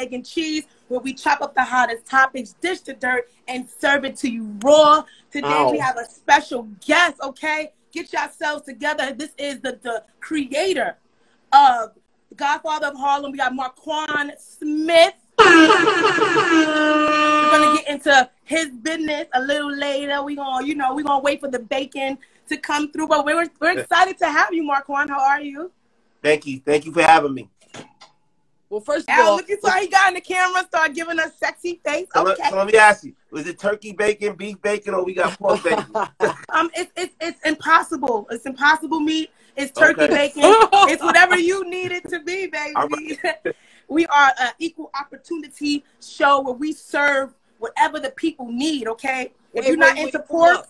Egg, and Cheese, where we chop up the hottest topics, dish the dirt, and serve it to you raw. Today we have a special guest, okay? Get yourselves together. This is the creator of Godfather of Harlem. We got Markuann Smith. We're gonna get into his business a little later. We're gonna wait for the bacon to come through. But we're excited to have you, Markuann. How are you? Thank you for having me. Well, first of all, look at how he got in the camera, start giving us sexy face. Okay. So let me ask you: was it turkey bacon, beef bacon, or we got pork bacon? It's impossible. It's impossible meat. It's turkey bacon. It's whatever you need it to be, baby. Right. We are an equal opportunity show where we serve whatever the people need. Okay, if you're not into pork.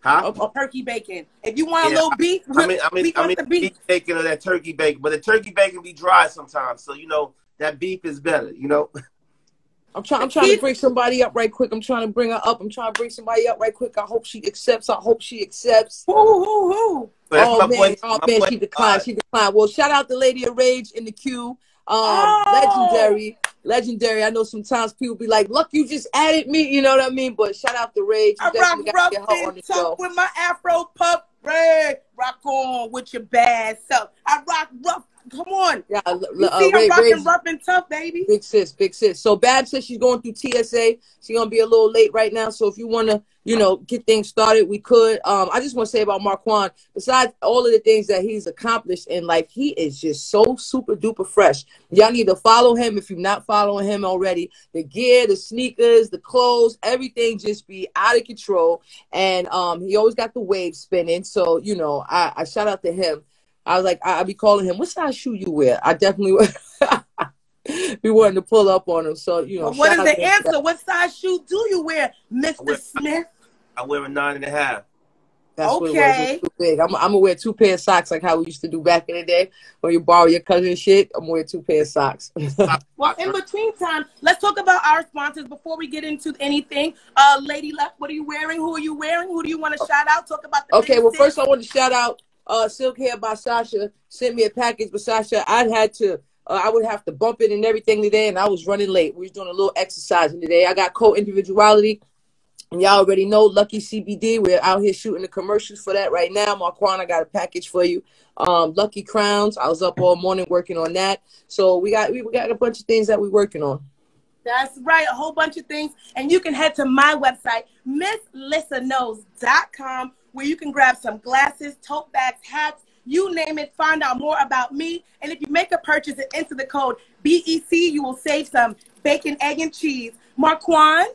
Or turkey bacon. If you want a little beef, I mean the beef bacon or that turkey bacon. But the turkey bacon be dry sometimes, so that beef is better. I'm trying to bring somebody up right quick. I'm trying to bring her up. I'm trying to bring somebody up right quick. I hope she accepts. Who? Oh man, she declined. She declined. Well, shout out to Lady of Rage in the queue. Legendary. I know sometimes people be like, "Look, you just added me." You know what I mean? But shout out to Rage. I rock rough and tough with my Afro puff. Ray, rock on with your bad self. I rock rough. Come on. Yeah, you see her rocking rough and tough, baby. Big sis. So Bab says she's going through TSA. She's gonna be a little late right now. So if you wanna, get things started, we could. I just want to say about Markuann, besides all of the things that he's accomplished in life, he is just so super duper fresh. Y'all need to follow him if you're not following him already. The gear, the sneakers, the clothes, everything just be out of control. And he always got the wave spinning. So, I shout out to him. I was like, I be calling him, what size shoe you wear? I definitely be wanting to pull up on him. So, well, what is the answer? What size shoe do you wear, Mr. Smith? I wear a 9.5. That's what it was. It's too big. I'm gonna wear 2 pair of socks like how we used to do back in the day. When you borrow your cousin's shit, I'm gonna wear 2 pair of socks. Well, in between time, let's talk about our sponsors before we get into anything. Lady Left, what are you wearing? Who are you wearing? Who do you want to shout out? Talk about the well, first I want to shout out Silk Hair by Sasha. Sent me a package, but Sasha, I would have to bump it and everything today, and I was running late. We was doing a little exercising today. I got co-individuality. And y'all already know Lucky CBD. We're out here shooting the commercials for that right now. Markuann, I got a package for you. Lucky Crowns. I was up all morning working on that. So we got a bunch of things that we're working on. That's right, a whole bunch of things. And you can head to my website, MissLissaKnows.com, where you can grab some glasses, tote bags, hats, you name it. Find out more about me. And if you make a purchase and enter the code BEC, you will save some bacon, egg, and cheese. Markuann?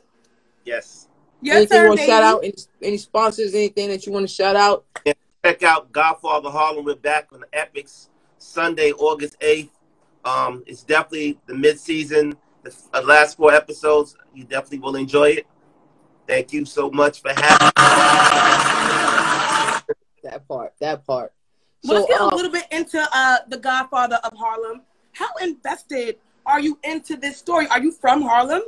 Yes. Anything you want to shout out? Any sponsors? Anything that you want to shout out? Yeah, check out Godfather Harlem. We're back on the Epics Sunday, August 8th. It's definitely the mid-season. The last 4 episodes. You definitely will enjoy it. Thank you so much for having me. That part. So, let's get a little bit into the Godfather of Harlem. How invested are you into this story? Are you from Harlem?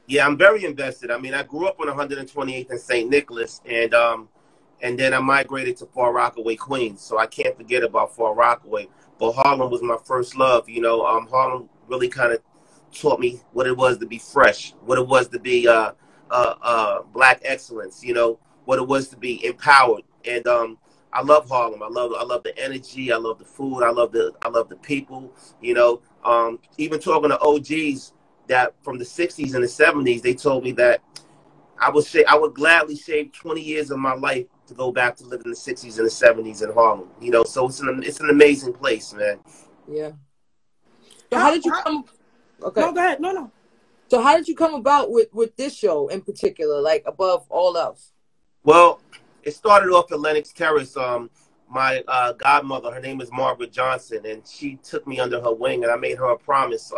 Yeah, I'm very invested. I mean, I grew up on 128th and St. Nicholas, and then I migrated to Far Rockaway, Queens. So I can't forget about Far Rockaway. But Harlem was my first love. Harlem really kind of taught me what it was to be fresh, what it was to be Black excellence. What it was to be empowered. And I love Harlem. I love the energy. I love the food. I love the people. Even talking to OGs that from the 60s and the 70s, they told me that I would gladly shave 20 years of my life to go back to live in the 60s and the 70s in Harlem. So it's an amazing place, man. Yeah. So how did you come? Okay. No, go ahead. No. So how did you come about with this show in particular, like above all else? Well, it started off at Lenox Terrace. My godmother, her name is Margaret Johnson, and she took me under her wing, and I made her a promise.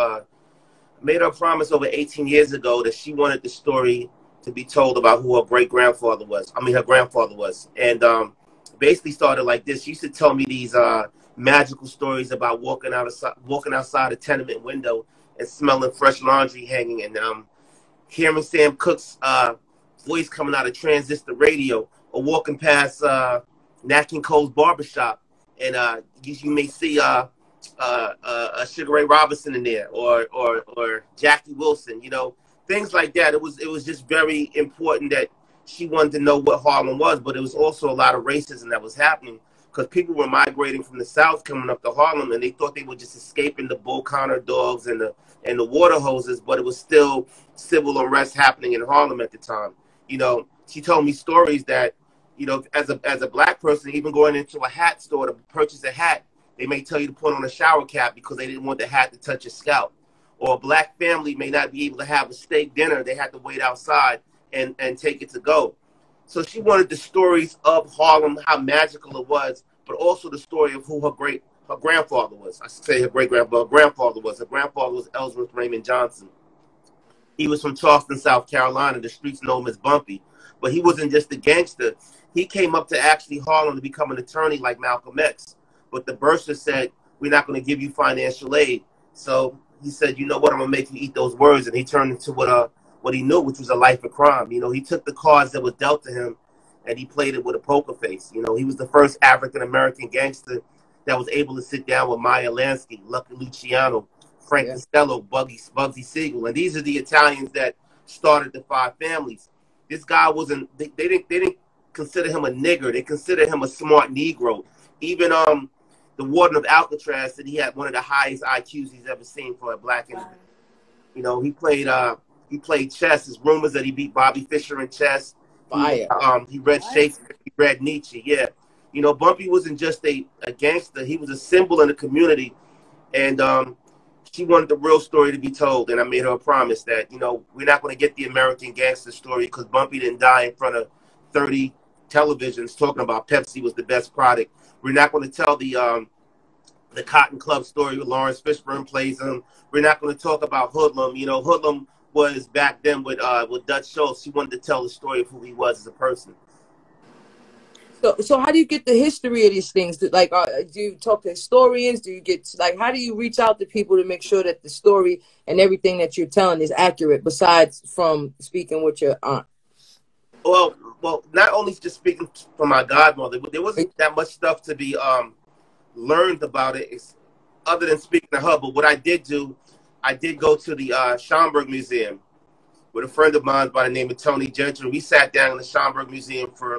Over 18 years ago that she wanted the story to be told about who her great-grandfather was. Her grandfather was. And basically started like this. She used to tell me these magical stories about walking outside a tenement window and smelling fresh laundry hanging, and hearing Sam Cooke's voice coming out of transistor radio, or walking past Nat King Cole's barbershop, and you may see Sugar Ray Robinson in there, or Jackie Wilson, you know, things like that. It was just very important that she wanted to know what Harlem was, but it was also a lot of racism that was happening because people were migrating from the South coming up to Harlem, and they thought they were just escaping the Bull Connor dogs and the water hoses, but it was still civil unrest happening in Harlem at the time. You know, she told me stories that, you know, as a black person, even going into a hat store to purchase a hat, they may tell you to put on a shower cap because they didn't want the hat to touch your scalp. Or a black family may not be able to have a steak dinner. They had to wait outside and take it to go. So she wanted the stories of Harlem, how magical it was, but also the story of who her grandfather was. I should say her grandfather was. Her grandfather was Ellsworth Raymond Johnson. He was from Charleston, South Carolina. The streets know him as Bumpy. But he wasn't just a gangster. He came up to actually Harlem to become an attorney like Malcolm X. But the bursar said, we're not going to give you financial aid. So he said, you know what, I'm going to make you eat those words. And he turned into what he knew, which was a life of crime. You know, he took the cards that was dealt to him and he played it with a poker face. You know, he was the first African-American gangster that was able to sit down with Meyer Lansky, Lucky Luciano, Frank Costello, Bugsy Siegel. And these are the Italians that started the Five Families. This guy wasn't, they didn't consider him a nigger. They considered him a smart Negro. Even the warden of Alcatraz said he had one of the highest IQs he's ever seen for a black individual. You know, he played chess. There's rumors that he beat Bobby Fischer in chess. He read Shakespeare. He read Nietzsche. Yeah. You know, Bumpy wasn't just a gangster. He was a symbol in the community. And she wanted the real story to be told. And I made her a promise that, you know, we're not going to get the American gangster story because Bumpy didn't die in front of 30 televisions talking about Pepsi was the best product. We're not going to tell the Cotton Club story with Lawrence Fishburne plays him. We're not going to talk about Hoodlum. You know, Hoodlum was back then with Dutch Schultz. She wanted to tell the story of who he was as a person. So how do you get the history of these things? Do you talk to historians? Do you get, how do you reach out to people to make sure that the story and everything that you're telling is accurate, besides from speaking with your aunt? Well, not only just speaking from my godmother, but there wasn't that much stuff to be learned about it other than speaking to her. But what I did do, I did go to the Schomburg Museum with a friend of mine by the name of Tony Gentry. We sat down in the Schomburg Museum for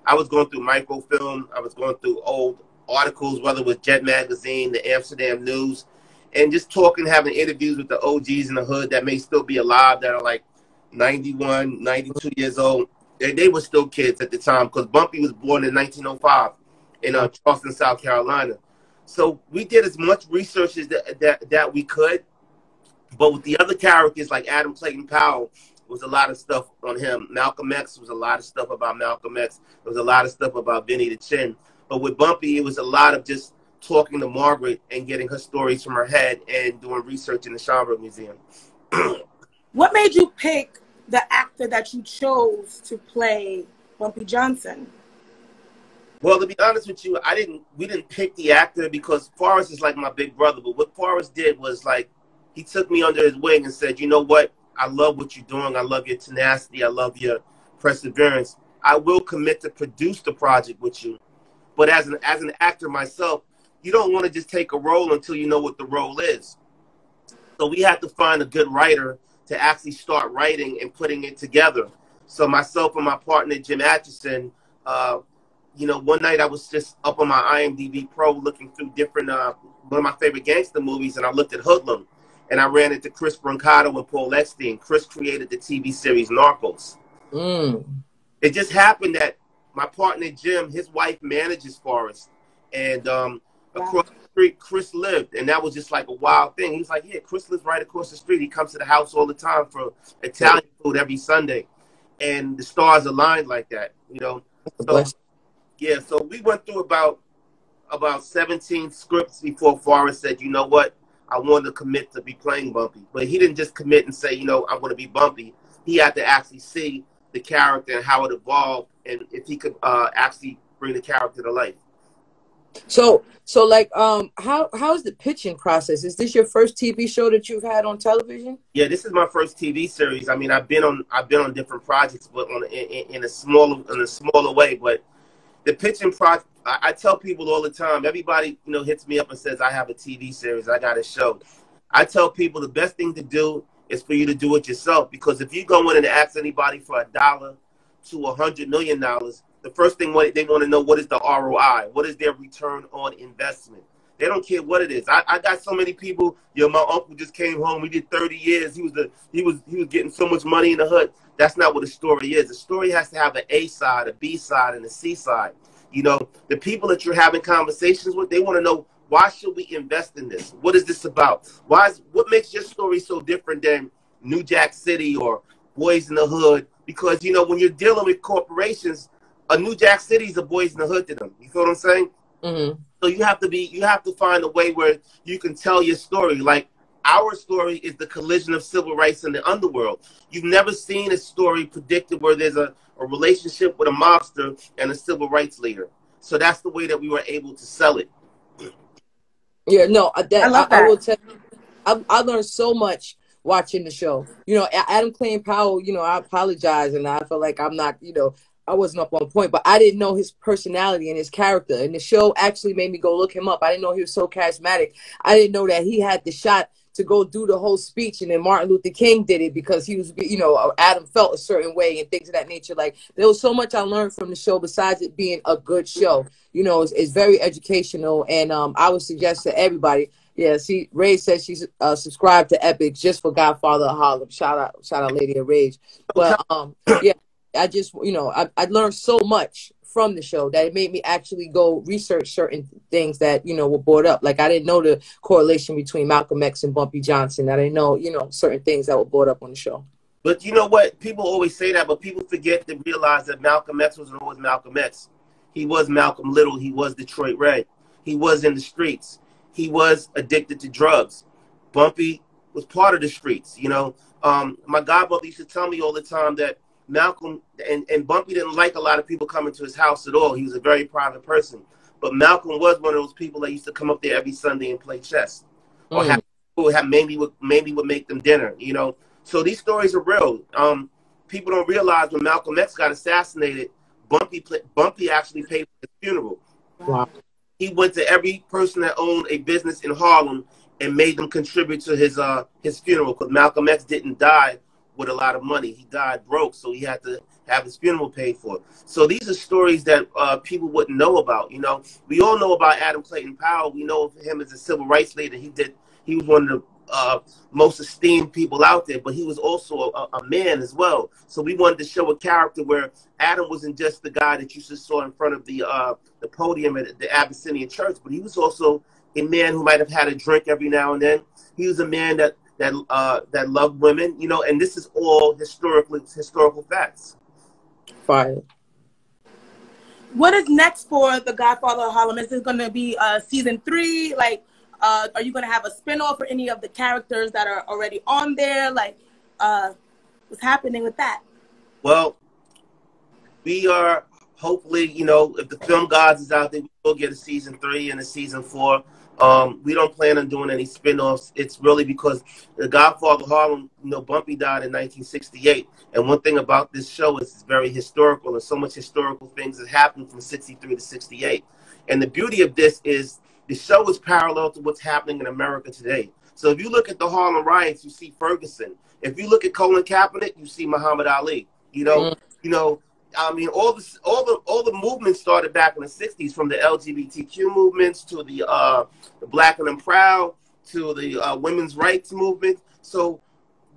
I was going through microfilm. I was going through old articles, whether it was Jet Magazine, the Amsterdam News, and just talking, having interviews with the OGs in the hood that may still be alive, that are 91, 92 years old. They were still kids at the time because Bumpy was born in 1905 in Charleston, South Carolina. So we did as much research as that we could. But with the other characters like Adam Clayton Powell, was a lot of stuff on him. Malcolm X was a lot of stuff about Malcolm X. There was a lot of stuff about Benny the Chin. But with Bumpy, it was a lot of just talking to Margaret and getting her stories from her head and doing research in the Schomburg Museum. What made you pick the actor that you chose to play Bumpy Johnson? Well, to be honest with you, we didn't pick the actor because Forrest is like my big brother. But what Forrest did was he took me under his wing and said, you know what? I love what you're doing. I love your tenacity. I love your perseverance. I will commit to produce the project with you. But as an actor myself, you don't want to just take a role until you know what the role is. So we had to find a good writer to actually start writing and putting it together. So myself and my partner, Jim Atchison, one night I was just up on my IMDb Pro looking through different, one of my favorite gangster movies, and I looked at Hoodlum. And I ran into Chris Brancato and Paul Epstein. Chris created the TV series Narcos. It just happened that my partner, Jim, his wife manages Forrest. And across the street, Chris lived. And that was just a wild thing. He was like, yeah, Chris lives right across the street. He comes to the house all the time for Italian food every Sunday. And the stars aligned like that, So we went through about 17 scripts before Forrest said, you know what? I wanted to commit to be playing Bumpy. But he didn't just commit and say, I'm going to be Bumpy. He had to actually see the character and how it evolved and if he could actually bring the character to life. So how's the pitching process? Is this your first TV show that you've had on television? Yeah, this is my first TV series. I mean, I've been on different projects, but in a smaller way. But the pitching process, I tell people all the time, everybody, you know, hits me up and says, I have a TV series, I got a show. I tell people the best thing to do is for you to do it yourself, because if you go in and ask anybody for $1 to $100 million, the first thing they want to know, what is the ROI? What is their return on investment? They don't care what it is. I got so many people. Yo, my uncle just came home. We did 30 years. He was getting so much money in the hood. That's not what a story is. A story has to have an A side, a B side, and a C side. You know, the people that you're having conversations with, they want to know, why should we invest in this? What is this about? What makes your story so different than New Jack City or Boys in the Hood? Because, you know, when you're dealing with corporations, a New Jack City is a Boys in the Hood to them. You feel what I'm saying? Mm-hmm. So you have to find a way where you can tell your story. Like, our story is the collision of civil rights and the underworld. You've never seen a story predicted where there's a relationship with a mobster and a civil rights leader. So that's the way that we were able to sell it. Yeah, no, I love that. I will tell you, I learned so much watching the show. You know, Adam Clayton Powell, you know, I apologize, and I feel like I'm not, you know, I wasn't up on point, but I didn't know his personality and his character. And the show actually made me go look him up. I didn't know he was so charismatic. I didn't know that he had the shot to go do the whole speech, and then Martin Luther King did it because he was, you know, Adam felt a certain way and things of that nature. Like, there was so much I learned from the show besides it being a good show. You know, it's very educational, and I would suggest to everybody. Yeah, see, Ray says she's subscribed to Epic just for Godfather of Harlem. Shout out, Lady of Rage. But yeah, I just, you know, I learned so much from the show that it made me actually go research certain things that, you know, were brought up. Like, I didn't know the correlation between Malcolm X and Bumpy Johnson. I didn't know, you know, certain things that were brought up on the show. But you know what? People always say that, but people forget to realize that Malcolm X wasn't always Malcolm X. He was Malcolm Little. He was Detroit Red. He was in the streets. He was addicted to drugs. Bumpy was part of the streets, you know. My godmother used to tell me all the time that Malcolm and Bumpy didn't like a lot of people coming to his house at all. He was a very private person. But Malcolm was one of those people that used to come up there every Sunday and play chess. Or maybe would make them dinner, you know. So these stories are real. People don't realize when Malcolm X got assassinated, Bumpy actually paid for his funeral. Wow. He went to every person that owned a business in Harlem and made them contribute to his funeral, because Malcolm X didn't die with a lot of money. He died broke, so he had to have his funeral paid for. So these are stories that people wouldn't know about. You know, we all know about Adam Clayton Powell. We know of him as a civil rights leader. He was one of the most esteemed people out there, but he was also a man as well. So we wanted to show a character where Adam wasn't just the guy that you just saw in front of the podium at the Abyssinian Church, but he was also a man who might have had a drink every now and then. He was a man that loved women, you know, and this is all historical facts. Fire. What is next for The Godfather of Harlem? Is this going to be season 3? Like, are you going to have a spinoff for any of the characters that are already on there? Like, what's happening with that? Well, we are hopefully, you know, if the film gods is out there, we will get a season 3 and a season 4. We don't plan on doing any spin-offs. It's really because The Godfather of Harlem, you know, Bumpy died in 1968. And one thing about this show is it's very historical, and so much historical things that happened from 63 to 68. And the beauty of this is the show is parallel to what's happening in America today. So if you look at the Harlem riots, you see Ferguson. If you look at Colin Kaepernick, you see Muhammad Ali. You know, I mean, all the movements started back in the 60s, from the LGBTQ movements to the Black and I'm Proud to the women's rights movement. So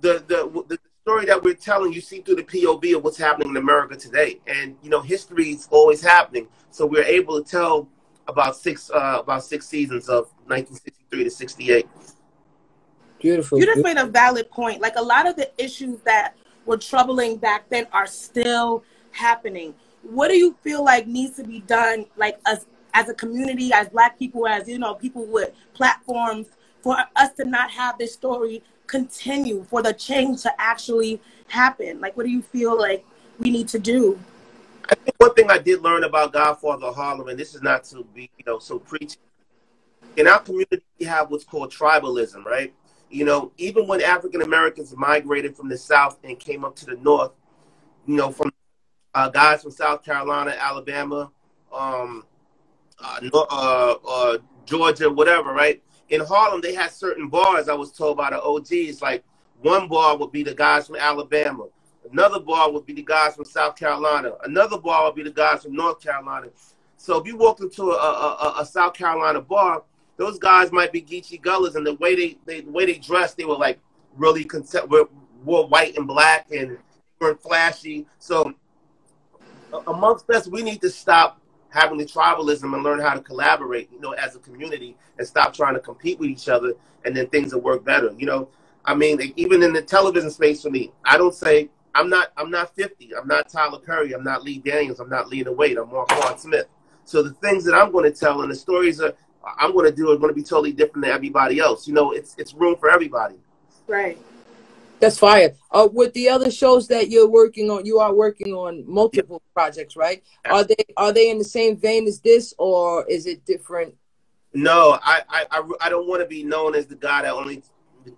the story that we're telling, you see through the POV of what's happening in America today. And, you know, history is always happening. So we're able to tell about six seasons of 1963 to 68. Beautiful. You just made a valid point. Like, a lot of the issues that were troubling back then are still happening. What do you feel like needs to be done, like, as a community, as Black people, as, you know, people with platforms, for us to not have this story continue, for the change to actually happen? Like, what do you feel like we need to do? I think one thing I did learn about Godfather of Harlem, and this is not to be, you know, so preachy. In our community, we have what's called tribalism, right? You know, even when African Americans migrated from the South and came up to the North, you know, from guys from South Carolina, Alabama, Georgia, whatever, right? In Harlem, they had certain bars. I was told by the OGs, like one bar would be the guys from Alabama, another bar would be the guys from South Carolina, another bar would be the guys from North Carolina. So if you walked into a South Carolina bar, those guys might be Geechee Gullas, and the way they dressed, they were like really wore white and black and weren't flashy. So amongst us, we need to stop having the tribalism and learn how to collaborate, you know, as a community, and stop trying to compete with each other, and then things will work better. You know, I mean, even in the television space for me, I don't say I'm not 50. I'm not Tyler Perry. I'm not Lee Daniels. I'm not Lena Waithe. I'm Markuann Smith. So the things that I'm going to tell and the stories that I'm going to do are going to be totally different than everybody else. You know, it's room for everybody. Right. That's fire. With the other shows that you're working on, you are working on multiple projects, right? Are they in the same vein as this, or is it different? No, I don't want to be known as the guy that only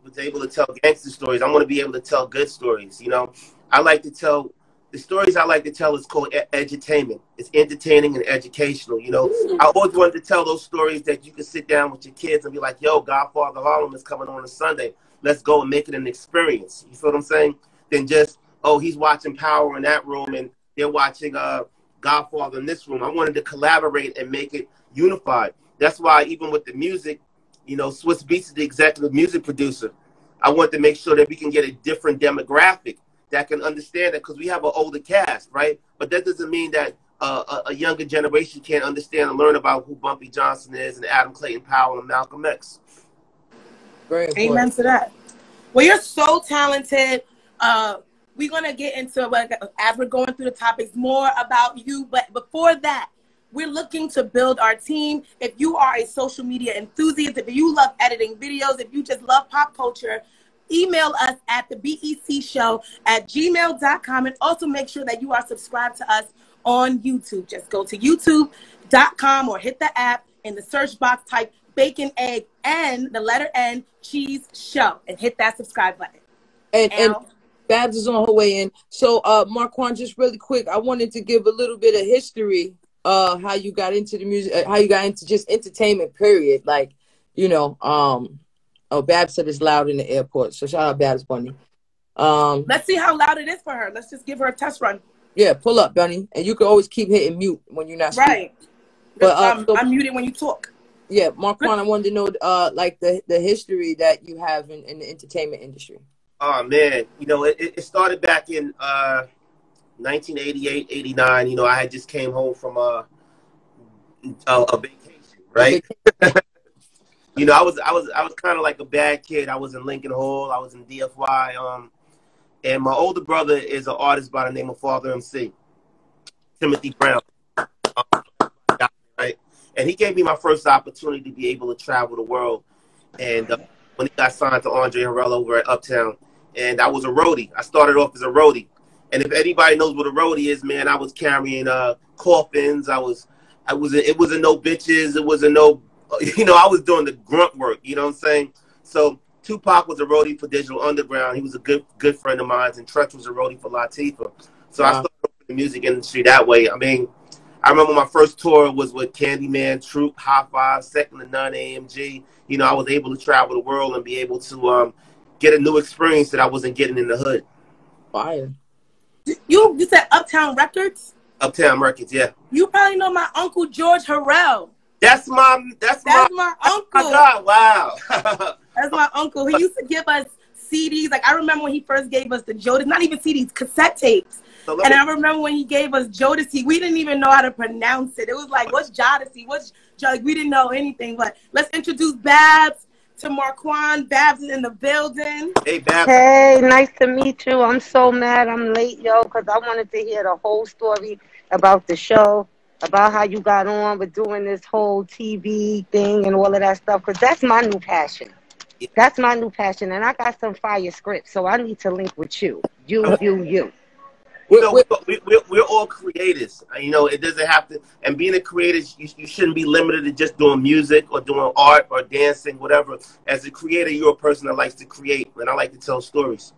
was able to tell gangster stories. I want to be able to tell good stories. You know, I like to tell the stories. I like to tell is called edutainment. It's entertaining and educational. You know, I always wanted to tell those stories that you can sit down with your kids and be like, "Yo, Godfather Harlem is coming on a Sunday. Let's go and make it an experience." You feel what I'm saying? Than just, oh, he's watching Power in that room and they're watching Godfather in this room. I wanted to collaborate and make it unified. That's why even with the music, you know, Swiss Beats is the executive music producer. I want to make sure that we can get a different demographic that can understand it, because we have an older cast, right? But that doesn't mean that a younger generation can't understand and learn about who Bumpy Johnson is and Adam Clayton Powell and Malcolm X. Amen to that. Well, you're so talented. We're going to get into, as we're going through the topics, more about you. But before that, we're looking to build our team. If you are a social media enthusiast, if you love editing videos, if you just love pop culture, email us at thebecshow@gmail.com. And also make sure that you are subscribed to us on YouTube. Just go to youtube.com or hit the app in the search box, type bacon, egg, and the letter N, cheese, show, and hit that subscribe button. And Babs is on her way in. So, Markuann, just really quick, I wanted to give a little bit of history, how you got into the music, how you got into just entertainment, period. Like, you know, Babs said it's loud in the airport. So shout out Babs, Bunny. Let's see how loud it is for her. Let's just give her a test run. Yeah, pull up, Bunny. And you can always keep hitting mute when you're not speaking. Right. But I'm muted when you talk. Yeah, Markuann, I wanted to know, like the history that you have in the entertainment industry. Oh man, you know, it started back in 1988, 89. You know, I had just came home from a vacation, right? You know, I was kind of like a bad kid. I was in Lincoln Hall. I was in DFY. And my older brother is an artist by the name of Father MC, Timothy Brown. Right? And he gave me my first opportunity to be able to travel the world. And when he got signed to Andre Harrell over at Uptown, and I was a roadie. I started off as a roadie. And if anybody knows what a roadie is, man, I was carrying coffins. It wasn't no bitches. It wasn't no, you know, I was doing the grunt work. You know what I'm saying? So Tupac was a roadie for Digital Underground. He was a good friend of mine, and Tretch was a roadie for Latifah. So I started with the music industry that way. I mean, I remember my first tour was with Candyman, Troop, High Five, Second to None, AMG. You know, I was able to travel the world and be able to get a new experience that I wasn't getting in the hood. Fire. You said Uptown Records? Uptown Records, yeah. You probably know my uncle George Harrell. That's my uncle. Oh my God, wow. That's my uncle. He used to give us CDs. Like, I remember when he first gave us the Jodeci, not even CDs, cassette tapes. And I remember when he gave us Jodeci, we didn't even know how to pronounce it. It was like, what's Jodeci? We didn't know anything. But let's introduce Babs to Markuann. Babs is in the building. Hey, Babs. Hey, nice to meet you. I'm so mad I'm late, yo, because I wanted to hear the whole story about the show, about how you got on with doing this whole TV thing and all of that stuff, because that's my new passion. That's my new passion, and I got some fire scripts, so I need to link with you. You. You know, we're all creators. You know, it doesn't have to. And being a creator, you shouldn't be limited to just doing music or doing art or dancing, whatever. As a creator, you're a person that likes to create, and I like to tell stories.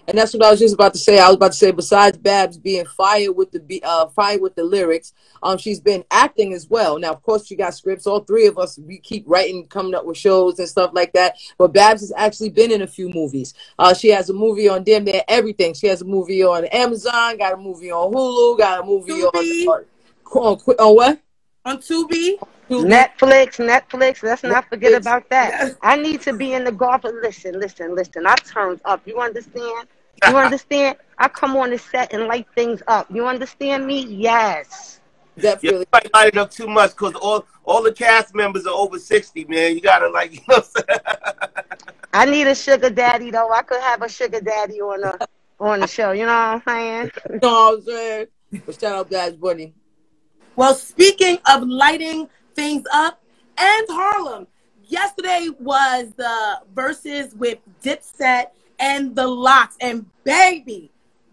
And that's what I was just about to say. I was about to say, besides Babs being fired with the lyrics, she's been acting as well. Now, of course, she got scripts. All three of us, we keep writing, coming up with shows and stuff like that. But Babs has actually been in a few movies. She has a movie on damn near everything. She has a movie on Amazon, got a movie on Hulu, got a movie on what? On Tubi. Netflix. Let's not forget about that. I need to be in the Godfather. Listen. I turned up. You understand? You understand? I come on the set and light things up. You understand me? Yes. Definitely. You might light it up too much because all the cast members are over 60, man. You gotta you know what I'm saying? I need a sugar daddy though. I could have a sugar daddy on the show. You know what I'm saying? You know what I'm saying? But shout out guys, Bunny. Well, speaking of lighting things up and Harlem, yesterday was the verses with Dipset and the Lox, and baby,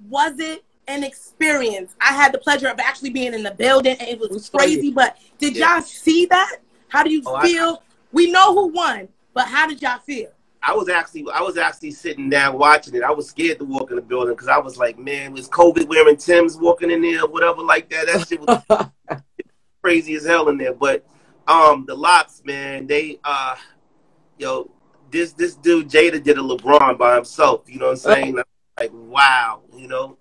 was it an experience. I had the pleasure of actually being in the building, and it was crazy. But did y'all see that? How do you feel? We know who won, but how did y'all feel? I was actually sitting down watching it. I was scared to walk in the building because I was like, man, was COVID wearing Timbs walking in there or whatever like that? That shit was crazy as hell in there. But the Lox, man, they this dude Jada did a LeBron by himself. You know what I'm saying? Like, wow, you know.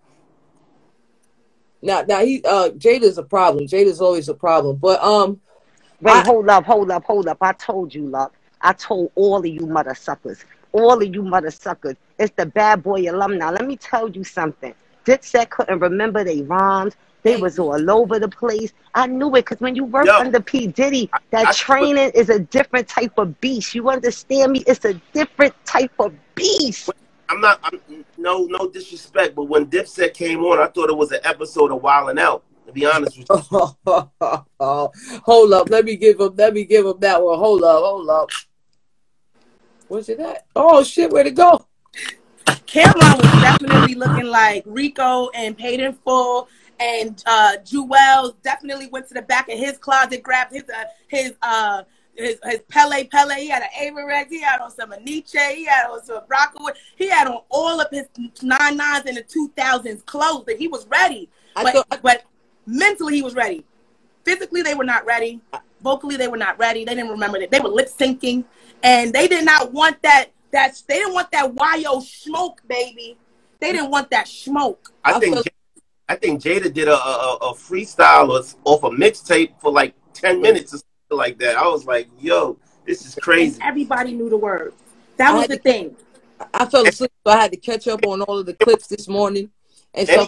Now he Jada's a problem. Jada's always a problem. But wait, hold up. I told you, Luck. I told all of you mother suckers. It's the Bad Boy alumni. Let me tell you something. Dipset couldn't remember they rhymes. They was all over the place. I knew it because when you work under P. Diddy, that training is a different type of beast. You understand me? It's a different type of beast. No disrespect, but when Dipset came on, I thought it was an episode of Wildin' Out, to be honest with you. Hold up. Let me give him that one. Hold up. Where's it at? Oh, shit. Where'd it go? Cameron was definitely looking like Rico and Paid in Full. And Jewel definitely went to the back of his closet, grabbed his Pele. He had an Averex. He had on some Nietzsche. He had on some Rockaway. He had on all of his 99s and the 2000s clothes. But he was ready. But mentally, he was ready. Physically, they were not ready. Vocally, they were not ready. They didn't remember that. They were lip syncing, and they did not want that. They didn't want that YO smoke, baby. They didn't want that smoke. I think Jada did a freestyle off a mixtape for like 10 minutes or something like that. I was like, yo, this is crazy. And everybody knew the words. That was the thing. I fell asleep, so I had to catch up on all of the clips this morning. And so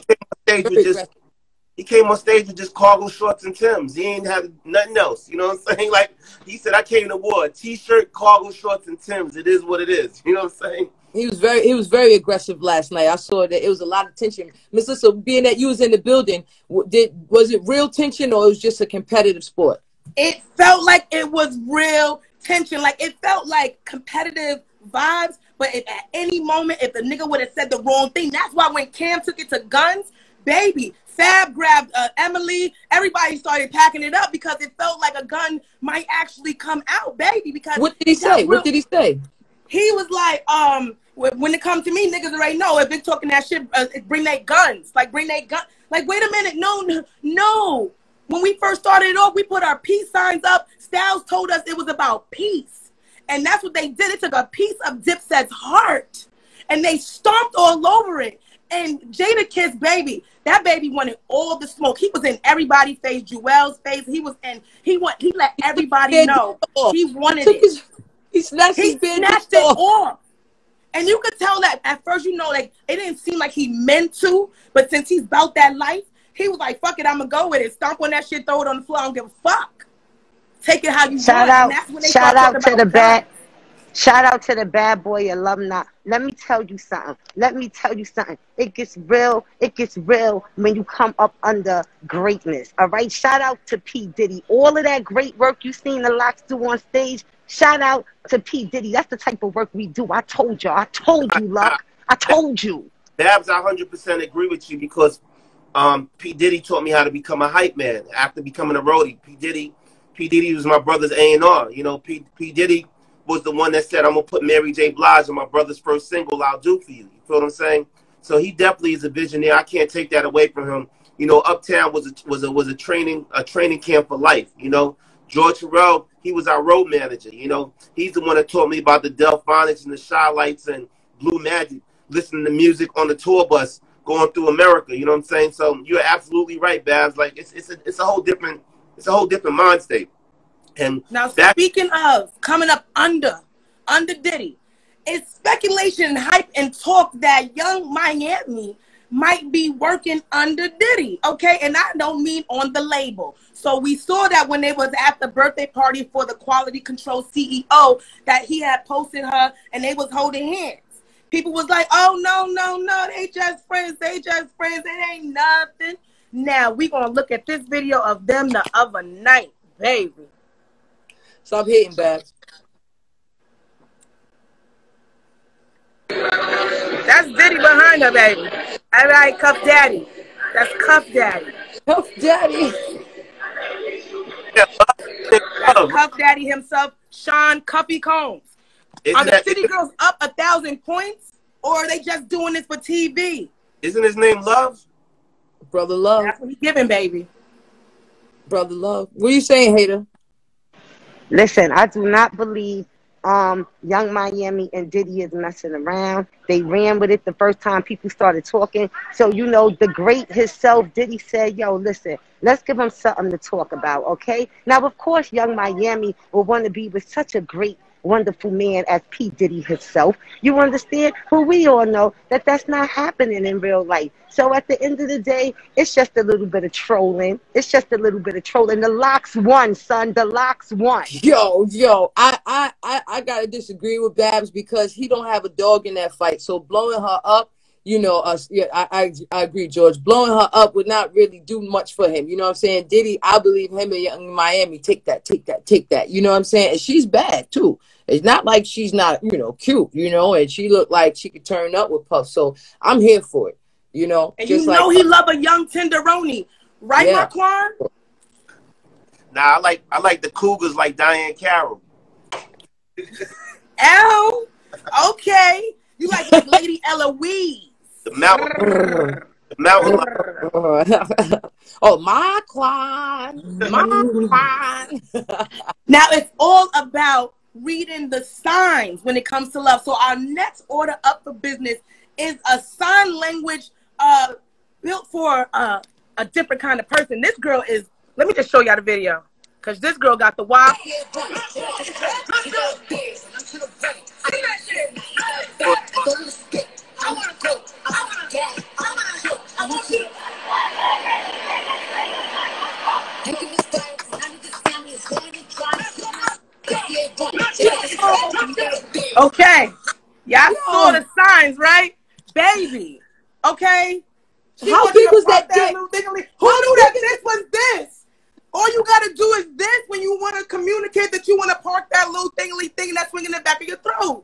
he came on stage with just cargo shorts and Timbs. He ain't had nothing else. You know what I'm saying? Like, he said, I came to war. T-shirt, cargo shorts, and Timbs. It is what it is. You know what I'm saying? He was very aggressive last night. I saw that it was a lot of tension. Miss Lissa, being that you was in the building, was it real tension or it was just a competitive sport? It felt like it was real tension. Like, it felt like competitive vibes. But if at any moment, if the nigga would have said the wrong thing, that's why when Cam took it to guns, baby, Fab grabbed Emily. Everybody started packing it up because it felt like a gun might actually come out, baby. Because what did he say? What did he say? He was like, when it comes to me, niggas already know if they're talking that shit, bring their guns. Like, bring their gun. Like, wait a minute. No. When we first started it off, we put our peace signs up. Styles told us it was about peace. And that's what they did. It took a piece of Dipset's heart. And they stomped all over it. And Jada kissed baby. That baby wanted all the smoke. He was in everybody's face, Jewel's face. He let everybody know he wanted it. He snatched it off. And you could tell that at first, like, it didn't seem like he meant to, but since he's about that life, he was like, fuck it, I'm gonna go with it. Stomp on that shit, throw it on the floor, I don't give a fuck. Take it how you want. Shout out to the Bad Boy alumni. Let me tell you something. It gets real when you come up under greatness. All right. Shout out to P. Diddy. All of that great work you seen the Lox do on stage. Shout out to P. Diddy. That's the type of work we do. I told you, Luck. I told you. Babs, I 100% agree with you because P. Diddy taught me how to become a hype man after becoming a roadie. P. Diddy was my brother's A&R. You know, P. Diddy was the one that said, I'm gonna put Mary J. Blige on my brother's first single, I'll Do For You. You feel what I'm saying? So he definitely is a visionary. I can't take that away from him. You know, Uptown was a training camp for life. You know, George Terrell, he was our road manager. You know, he's the one that taught me about the Delphonics and the Shy Lights and Blue Magic, listening to music on the tour bus going through America. You know what I'm saying? So you're absolutely right, Babs. Like it's a whole different mind state. And now, speaking of coming up under Diddy, it's speculation and hype and talk that Young Miami might be working under Diddy, okay? And I don't mean on the label. So we saw that when they was at the birthday party for the quality control CEO, that he had posted her and they was holding hands. People was like, oh, no, they just friends, it ain't nothing. Now we gonna look at this video of them the other night, baby. Stop hating, Babs. That's Diddy behind her, baby. All right, Cuff Daddy. That's Cuff Daddy. Cuff Daddy. That's Cuff Daddy himself, Sean Cuffy Combs. Are the City Girls up 1,000 points, or are they just doing this for TV? Isn't his name Love? Brother Love. That's what he's giving, baby. Brother Love. What are you saying, hater? Listen, I do not believe Young Miami and Diddy is messing around. They ran with it the first time people started talking. So, you know, the great himself, Diddy said, yo, listen, let's give him something to talk about, okay? Now, of course, Young Miami will want to be with such a great, wonderful man as P. Diddy himself. You understand? But we all know that that's not happening in real life. So at the end of the day, it's just a little bit of trolling. The locks won, son. The locks won. Yo, I gotta disagree with Babs because he don't have a dog in that fight. So blowing her up, you know, I agree, George. Blowing her up would not really do much for him. You know what I'm saying? Diddy, I believe him and Young Miami take that. You know what I'm saying? And she's bad too. It's not like she's not, you know, cute, you know, and she looked like she could turn up with Puff. So I'm here for it, you know. And you know he love a young tenderoni, right, yeah. Markuann? Nah, I like the Cougars like Diane Carroll. Okay. You like Lady Eloise. The mountain. Oh, Markuann. Now it's all about reading the signs when it comes to love. So our next order up for business is a sign language built for a different kind of person. This girl is, let me just show y'all the video, because this girl got the wop. Okay, y'all saw the signs, right, baby? Okay. How big was that dick? Who knew that this was this? All you gotta do is this when you want to communicate that you want to park that little thingly thing that's swinging in the back of your throat.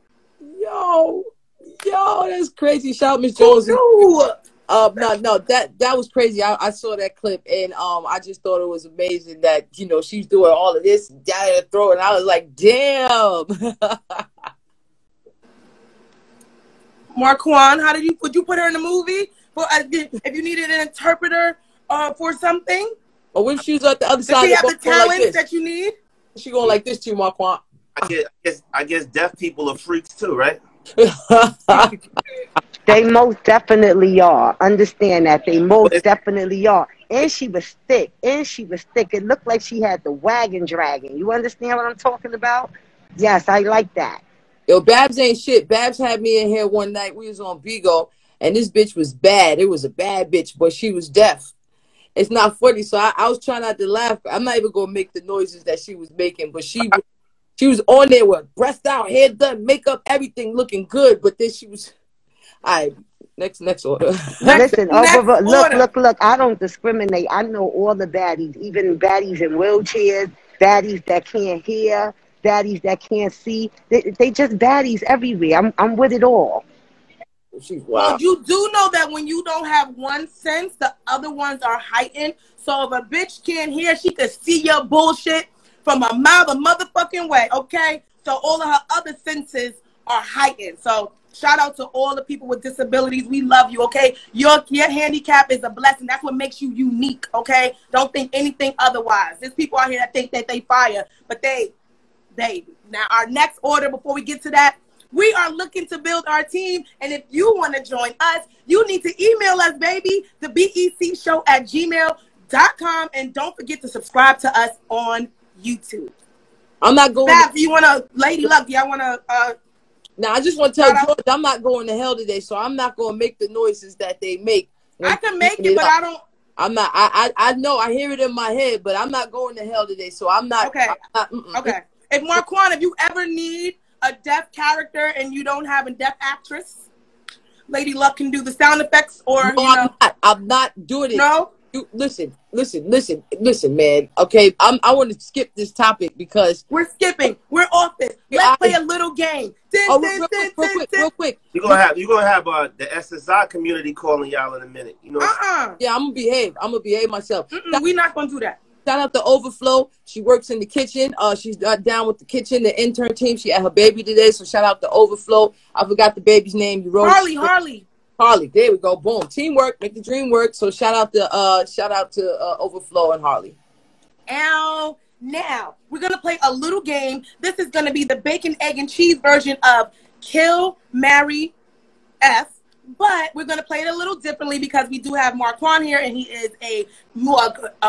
Yo, that's crazy. Shout Miss Jones. No, that was crazy. I saw that clip and I just thought it was amazing that, you know, she's doing all of this down her throat, and I was like, damn. Markuann, would you put her in the movie for if you needed an interpreter for something? Or when she was at the other side, does she have the talents that you need? She going like this to you, Markuann. I guess deaf people are freaks too, right? They most definitely are. Understand that. They most definitely are. And she was thick. It looked like she had the wagon dragging. You understand what I'm talking about? Yes, I like that. Yo, Babs ain't shit. Babs had me in here one night. We was on Vigo, and this bitch was bad. It was a bad bitch, but she was deaf. It's not funny, so I was trying not to laugh. I'm not even going to make the noises that she was making, but she was on there with breast out, hair done, makeup, everything looking good, but then she was... All right, next order. Listen, look, I don't discriminate. I know all the baddies, even baddies in wheelchairs, baddies that can't hear, baddies that can't see. They just baddies everywhere. I'm with it all. She's wild. Well, you do know that when you don't have one sense, the other ones are heightened. So if a bitch can't hear, she can see your bullshit from a mile a motherfucking way, okay? So all of her other senses are heightened. So shout out to all the people with disabilities. We love you, okay? Your handicap is a blessing. That's what makes you unique, okay? Don't think anything otherwise. There's people out here that think that they fire, but they. Now, our next order before we get to that, we are looking to build our team. And if you want to join us, you need to email us, baby, the becshow@gmail.com. And don't forget to subscribe to us on YouTube. I'm not going. Fab, do you want to, Lady Luck, do y'all want to? Now, I just want to tell George I'm not going to hell today, so I'm not going to make the noises that they make. I can make it, but I don't. I'm not. I know. I hear it in my head, but I'm not going to hell today, so I'm not. Okay. I'm not, okay. If Markuann, if you ever need a deaf character and you don't have a deaf actress, Lady Luck can do the sound effects, or no, I'm not doing it. No. You, listen, man. Okay, I want to skip this topic because we're skipping. We're off this. Let's play a little game. Real quick. You're gonna have the SSI community calling y'all in a minute. You know. Yeah, I'm gonna behave myself. We're not gonna do that. Shout out to Overflow. She works in the kitchen. She's down with the kitchen, the intern team. She had her baby today, so shout out to Overflow. I forgot the baby's name. You wrote Harley. There we go. Boom. Teamwork, make the dream work. So shout out to Overflow and Harley. Now we're gonna play a little game. This is gonna be the bacon, egg, and cheese version of Kill, Marry, F. But we're going to play it a little differently because we do have Markuann here, and he is a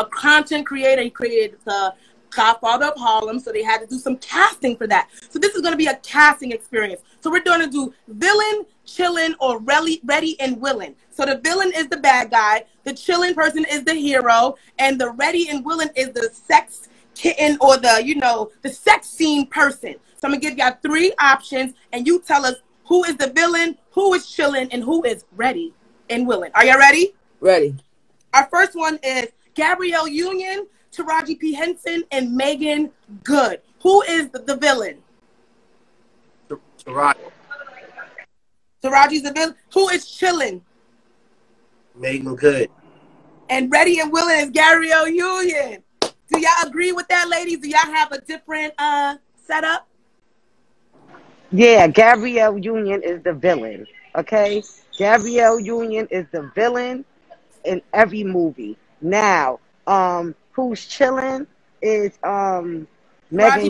content creator. He created the Godfather of Harlem, so they had to do some casting for that. So this is going to be a casting experience. So we're going to do villain, chillin', or ready and willing. So the villain is the bad guy, the chillin' person is the hero, and the ready and willing is the sex kitten or the sex scene person. So I'm going to give y'all 3 options, and you tell us who is the villain, who is chilling, and who is ready and willing. Are y'all ready? Ready. Our first one is Gabrielle Union, Taraji P. Henson, and Megan Good. Who is the villain? Taraji. Taraji's the villain. Who is chilling? Megan Good. And ready and willing is Gabrielle Union. Do y'all agree with that, ladies? Do y'all have a different setup? Yeah, Gabrielle Union is the villain. Okay? Gabrielle Union is the villain in every movie. Now, who's chilling is Megan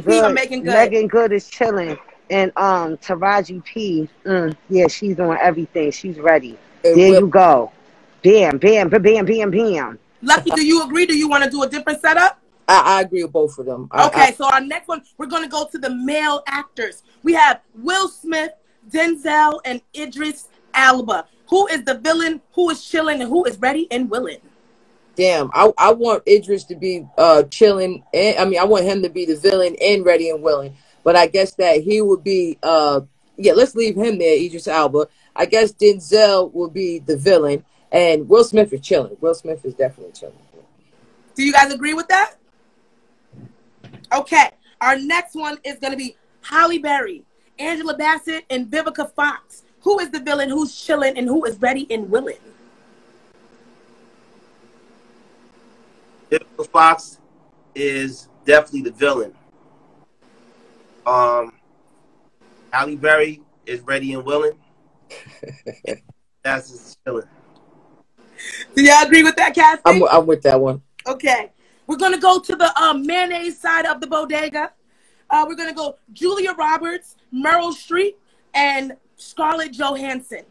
Good. Megan Good is chilling. And Taraji P, yeah, she's on everything. She's ready. There you go. Bam, bam, bam, bam, bam. Lucky, do you agree? Do you want to do a different setup? I agree with both of them. Okay, so our next one, we're going to go to the male actors. We have Will Smith, Denzel, and Idris Alba. Who is the villain, who is chilling, and who is ready and willing? Damn, I want Idris to be chilling. I want him to be the villain and ready and willing. But I guess that he would be, let's leave him there, Idris Alba. I guess Denzel will be the villain, and Will Smith is chilling. Will Smith is definitely chilling. Do you guys agree with that? Okay, our next one is going to be Halle Berry, Angela Bassett, and Vivica Fox. Who is the villain, who's chilling, and who is ready and willing? Vivica Fox is definitely the villain. Halle Berry is ready and willing. That's just chilling. Do y'all agree with that, Cassie? I'm with that one. Okay. We're going to go to the mayonnaise side of the bodega. We're going to go Julia Roberts, Meryl Streep, and Scarlett Johansson.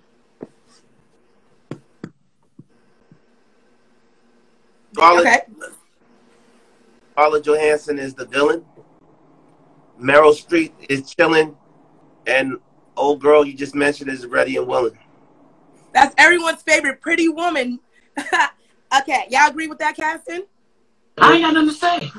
Scarlett Johansson is the villain. Meryl Streep is chilling. And old girl you just mentioned is ready and willing. That's everyone's favorite pretty woman. Okay. Y'all agree with that, Caston? I ain't got nothing to say.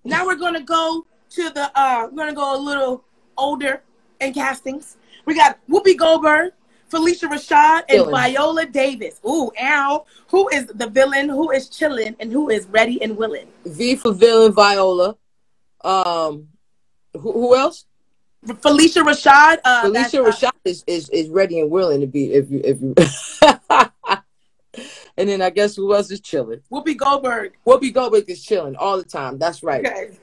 Now we're gonna go to the we're gonna go a little older in castings. We got Whoopi Goldberg, Felicia Rashad, and Viola Davis. Ooh, ow. Who is the villain, who is chilling, and who is ready and willing? V for villain, Viola. Who else? Felicia Rashad. Felicia Rashad is ready and willing to be if you And then I guess who else is chilling? Whoopi Goldberg. Whoopi Goldberg is chilling all the time. That's right. Okay.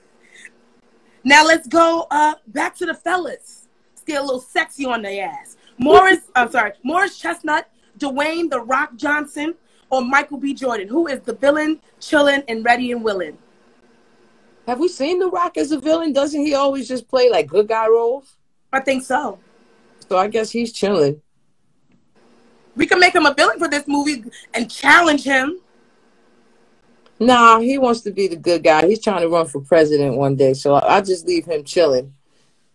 Now let's go back to the fellas. Let's get a little sexy on their ass. Morris Chestnut, Dwayne The Rock Johnson, or Michael B. Jordan? Who is the villain, chilling, and ready and willing? Have we seen The Rock as a villain? Doesn't he always just play like good guy roles? I think so. So I guess he's chilling. We can make him a villain for this movie and challenge him. Nah, he wants to be the good guy. He's trying to run for president one day, so I'll just leave him chilling.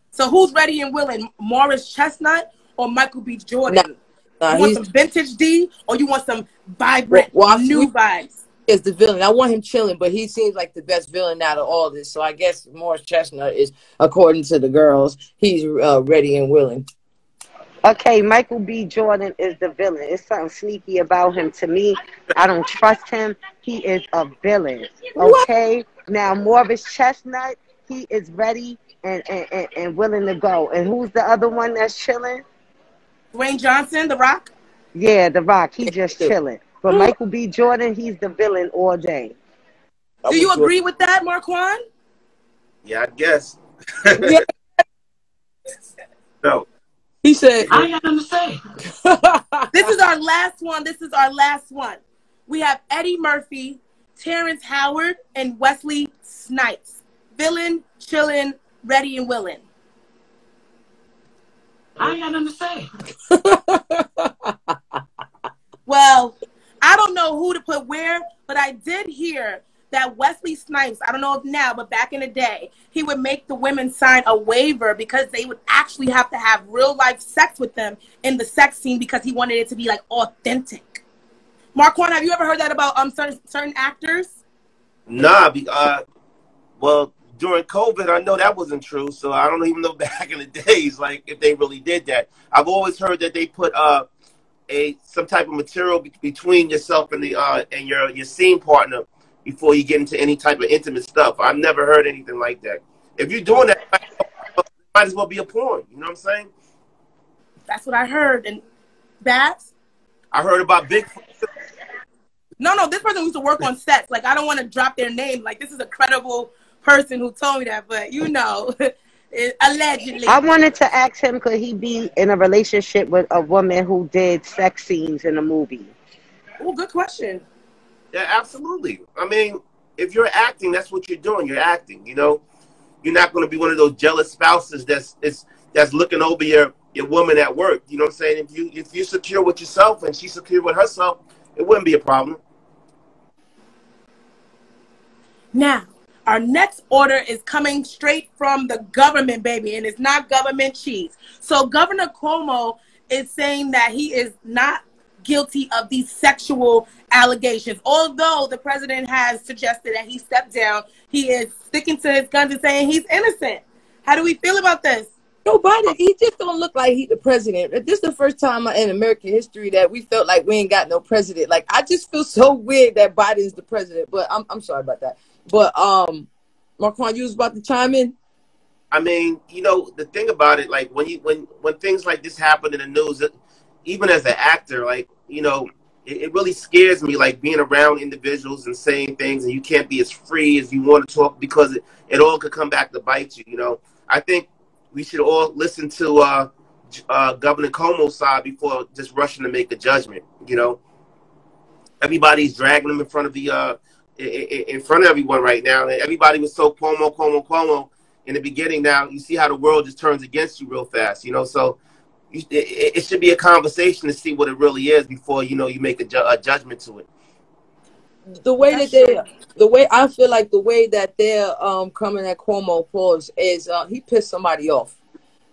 So who's ready and willing? Morris Chestnut or Michael B. Jordan? Nah, you want some vintage D or you want some vibrant, new vibes? Is the villain. I want him chilling, but he seems like the best villain out of all this. So I guess Morris Chestnut is, according to the girls, he's ready and willing. Okay, Michael B. Jordan is the villain. It's something sneaky about him to me. I don't trust him. He is a villain. Okay? What? Now, Morris Chestnut, he is ready and willing to go. And who's the other one that's chilling? Dwayne Johnson, The Rock? Yeah, The Rock. He just chilling. But Michael B. Jordan, he's the villain all day. Do you agree with that, Markuann? Yeah, I guess. Yeah. No. He said, I ain't got nothing to say. This is our last one. This is our last one. We have Eddie Murphy, Terrence Howard, and Wesley Snipes. Villain, chillin', ready and willing. I ain't got nothing to say. Well, I don't know who to put where, but I did hear that Wesley Snipes, I don't know if now, but back in the day, he would make the women sign a waiver because they would actually have to have real life sex with them in the sex scene because he wanted it to be like authentic. Markuann, have you ever heard that about certain actors? Nah, well, during COVID, I know that wasn't true, so I don't even know back in the days, like, if they really did that. I've always heard that they put some type of material between yourself and your scene partner before you get into any type of intimate stuff. I've never heard anything like that. If you're doing that, it might as well be a porn. You know what I'm saying? That's what I heard. And Babs? I heard about Bigfoot. No, this person used to work on sets. Like, I don't want to drop their name. Like, this is a credible person who told me that, but you know, allegedly. I wanted to ask him, could he be in a relationship with a woman who did sex scenes in a movie? Oh, good question. Yeah, absolutely. I mean, if you're acting, that's what you're doing. You're acting, you know. You're not going to be one of those jealous spouses that's looking over your woman at work. You know what I'm saying? If you're secure with yourself and she's secure with herself, it wouldn't be a problem. Now, our next order is coming straight from the government, baby, and it's not government cheese. So Governor Cuomo is saying that he is not guilty of these sexual allegations. Although the president has suggested that he stepped down, he is sticking to his guns and saying he's innocent. How do we feel about this? Joe Biden, he just don't look like he's the president. This is the first time in American history that we felt like we ain't got no president. Like, I just feel so weird that Biden's the president. But I'm sorry about that. But Markuann, you was about to chime in? I mean, you know, the thing about it, like when things like this happen in the news, even as an actor, like, you know, it really scares me, like, being around individuals and saying things and you can't be as free as you want to talk because it all could come back to bite you, you know. I think we should all listen to Governor Cuomo's side before just rushing to make a judgment, you know. Everybody's dragging him in front of everyone right now. And everybody was so Cuomo in the beginning. Now you see how the world just turns against you real fast, you know. So it should be a conversation to see what it really is before, you know, you make a judgment to it. The way I feel like the way that they're coming at Cuomo is he pissed somebody off.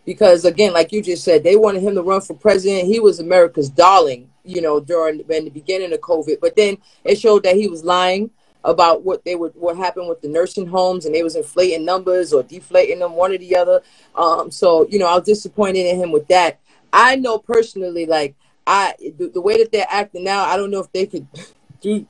Because again, like you just said, they wanted him to run for president. He was America's darling, you know, in the beginning of COVID. But then it showed that he was lying about what happened with the nursing homes, and they was inflating numbers or deflating them, one or the other. So, you know, I was disappointed in him with that. I know personally, like, the way that they're acting now, I don't know if they could do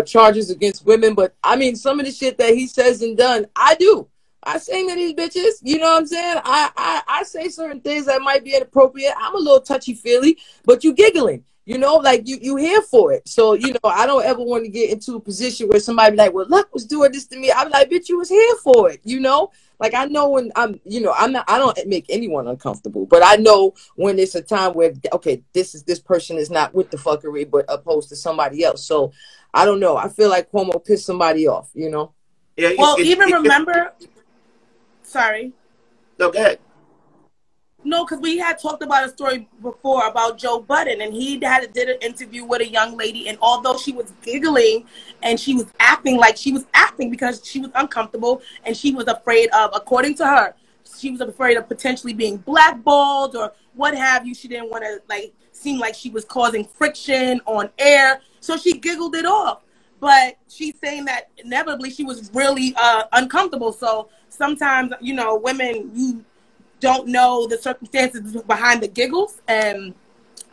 charges against women, but I mean, some of the shit that he says and done, I do. I sing to these bitches, you know what I'm saying? I say certain things that might be inappropriate. I'm a little touchy-feely, but you giggling. You know, like, you here for it. So, you know, I don't ever want to get into a position where somebody be like, well, Luck was doing this to me. I'm like, bitch, you was here for it, you know? like I know when I'm, you know, I don't make anyone uncomfortable, but I know when it's a time where, okay, this person is not with the fuckery, but opposed to somebody else. So I don't know. I feel like Cuomo pissed somebody off, you know? Yeah. Well, remember, sorry. No, go ahead. No, because we had talked about a story before about Joe Budden, and he did an interview with a young lady, and although she was giggling and she was acting like she was acting because she was uncomfortable and she was afraid of, according to her, she was afraid of potentially being blackballed or what have you. She didn't want to like seem like she was causing friction on air, so she giggled it off. But she's saying that inevitably she was really uncomfortable. So sometimes, you know, women, you don't know the circumstances behind the giggles, and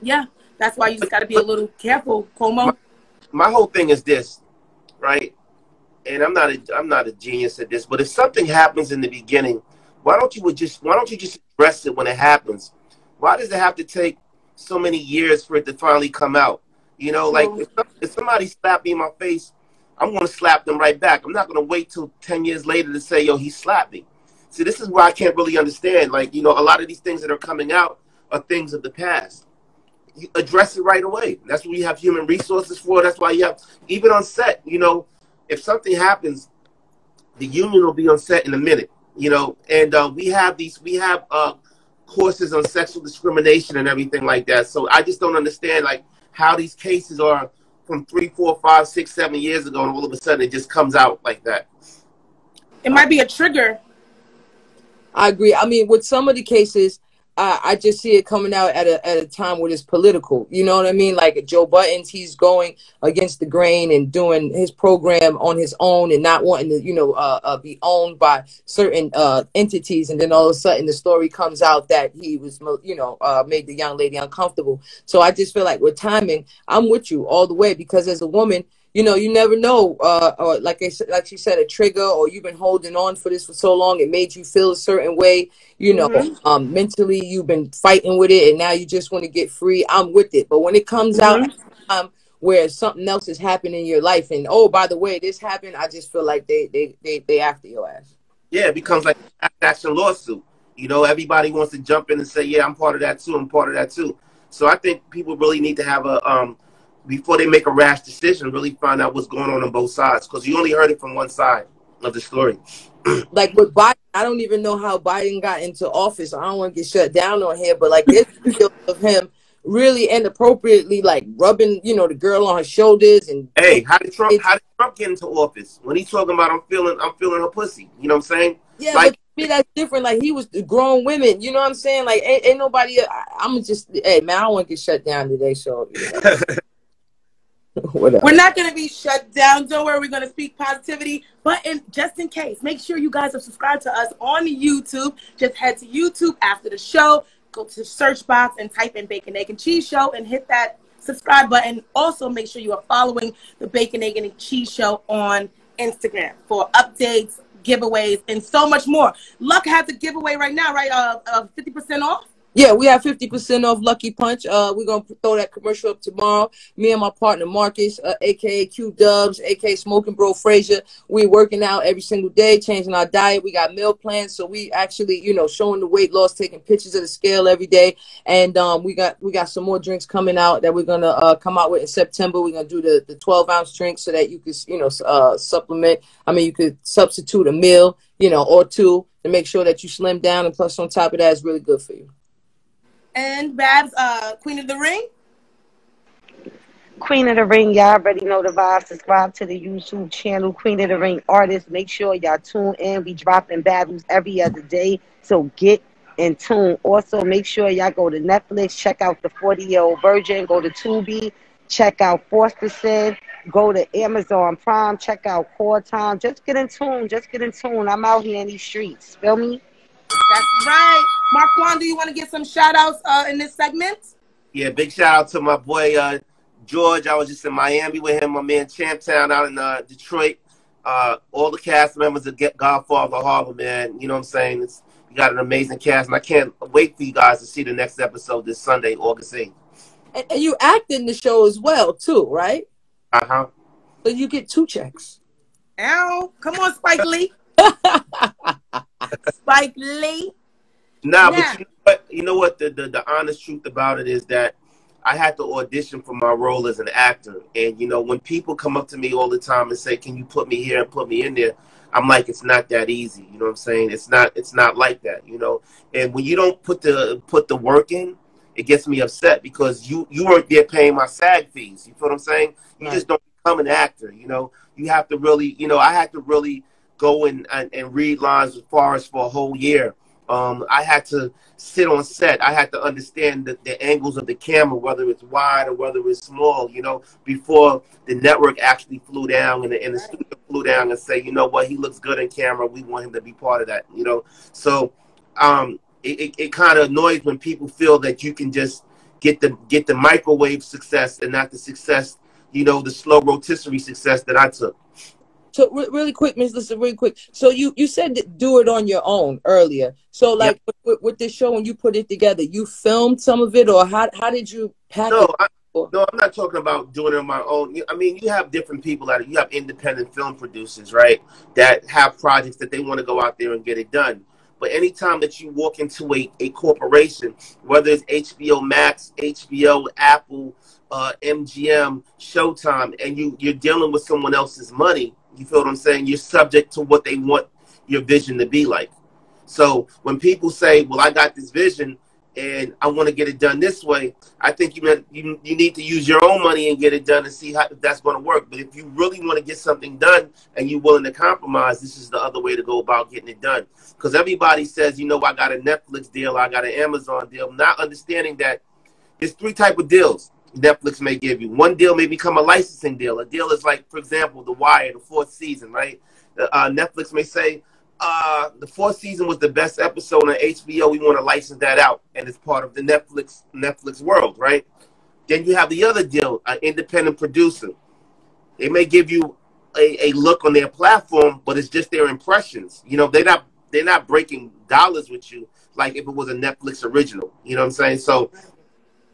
yeah, that's why you just got to be a little careful, Cuomo. My whole thing is this, right? And I'm not a genius at this, but if something happens in the beginning, why don't you just address it when it happens? Why does it have to take so many years for it to finally come out? You know, like if somebody slapped me in my face, I'm going to slap them right back. I'm not going to wait till 10 years later to say, yo, he slapped me. See, this is where I can't really understand. Like, you know, a lot of these things that are coming out are things of the past. You address it right away. That's what you have human resources for. That's why you have, even on set, you know, if something happens, the union will be on set in a minute, you know, and we have courses on sexual discrimination and everything like that. So I just don't understand, like, how these cases are from 3, 4, 5, 6, 7 years ago, and all of a sudden it just comes out like that. It might be a trigger. I agree. I mean, with some of the cases, I just see it coming out at a time when it's political. You know what I mean? Like Joe Budden, he's going against the grain and doing his program on his own and not wanting to, you know, be owned by certain entities. And then all of a sudden the story comes out that he was, you know, made the young lady uncomfortable. So I just feel like with timing, I'm with you all the way, because as a woman, you know, you never know, or like she said, a trigger, or you've been holding on for this for so long, it made you feel a certain way, you know, mentally you've been fighting with it, and now you just want to get free. I'm with it. But when it comes out where something else has happened in your life, and oh, by the way, this happened, I just feel like they after your ass. Yeah, it becomes like an action lawsuit. You know, everybody wants to jump in and say, yeah, I'm part of that too, I'm part of that too. So I think people really need to have a before they make a rash decision, really find out what's going on both sides, because you only heard it from one side of the story. Like with Biden, I don't even know how Biden got into office. I don't want to get shut down on here, but like this video of him really inappropriately like rubbing, you know, the girl on her shoulders. And hey, how did Trump get into office? When he's talking about I'm feeling her pussy, you know what I'm saying? Yeah, like, but to me that's different. Like he was grown women, you know what I'm saying? Like ain't nobody. I'm just, hey man, I don't want to get shut down today, so. You know. Whatever. We're not going to be shut down. Don't worry. We're going to speak positivity. But just in case, make sure you guys are subscribed to us on YouTube. Just head to YouTube after the show. Go to the search box and type in Bacon, Egg, and Cheese Show and hit that subscribe button. Also, make sure you are following the Bacon, Egg, and Cheese Show on Instagram for updates, giveaways, and so much more. Luck has a giveaway right now, right? 50% off. Yeah, we have 50% off Lucky Punch. We're going to throw that commercial up tomorrow. Me and my partner, Marcus, a.k.a. Q-Dubs, a.k.a. Smoking Bro Frazier. We working out every single day, changing our diet. We got meal plans. So we actually, you know, showing the weight loss, taking pictures of the scale every day. And we got some more drinks coming out that we're going to come out with in September. We're going to do the 12-ounce drink so that you could, you know, supplement. I mean, you could substitute a meal, you know, or two to make sure that you slim down. And plus on top of that, it's really good for you. And Babs, Queen of the Ring. Queen of the Ring, y'all already know the vibe. Subscribe to the YouTube channel, Queen of the Ring Artist. Make sure y'all tune in. We dropping battles every other day, so get in tune. Also, make sure y'all go to Netflix, check out The 40-Year-Old Virgin. Go to Tubi, check out Forsterson. Go to Amazon Prime, check out Core Time. Just get in tune. Just get in tune. I'm out here in these streets. Feel me? That's right. Markuann, do you want to get some shout-outs in this segment? Yeah, big shout-out to my boy George. I was just in Miami with him, my man Champtown out in Detroit. All the cast members of Godfather Harlem, man. You know what I'm saying? We got an amazing cast, and I can't wait for you guys to see the next episode this Sunday, August 8th. And you act in the show as well, too, right? Uh-huh. So you get 2 checks. Ow. Come on, Spike Lee. Spike Lee. Nah, but you know what? The honest truth about it is that I had to audition for my role as an actor. And, you know, when people come up to me all the time and say, can you put me here and put me in there? I'm like, it's not that easy. You know what I'm saying? It's not like that, you know. And when you don't put the work in, it gets me upset because you weren't there paying my SAG fees. You feel what I'm saying? You just don't become an actor, you know. You have to really, you know, I had to really go and read lines as far as for a whole year. I had to sit on set. I had to understand the angles of the camera, whether it's wide or whether it's small, you know, before the network actually flew down and the studio flew down and say, you know what, he looks good in camera. We want him to be part of that, you know. So it kind of annoys when people feel that you can just get the microwave success and not the success, you know, the slow rotisserie success that I took. So really quick, Miss Lissa, really quick. So you said that do it on your own earlier. So like with this show, when you put it together, you filmed some of it, or how did you pack it? No, I'm not talking about doing it on my own. I mean, you have different people you have independent film producers, right, that have projects that they want to go out there and get it done. But anytime that you walk into a corporation, whether it's HBO Max, HBO, Apple, MGM, Showtime, and you're dealing with someone else's money, you feel what I'm saying? You're subject to what they want your vision to be like. So when people say, well, I got this vision and I want to get it done this way, I think you need to use your own money and get it done and see if that's going to work. But if you really want to get something done and you're willing to compromise, this is the other way to go about getting it done. Because everybody says, you know, I got a Netflix deal, I got an Amazon deal, not understanding that there's 3 types of deals Netflix may give you. One deal may become a licensing deal. A deal is like, for example, The Wire, the 4th season, right? Netflix may say, the 4th season was the best episode on HBO. We want to license that out, and it's part of the Netflix world, right? Then you have the other deal, an independent producer. They may give you a look on their platform, but it's just their impressions. You know, they're not breaking dollars with you like if it was a Netflix original. You know what I'm saying? So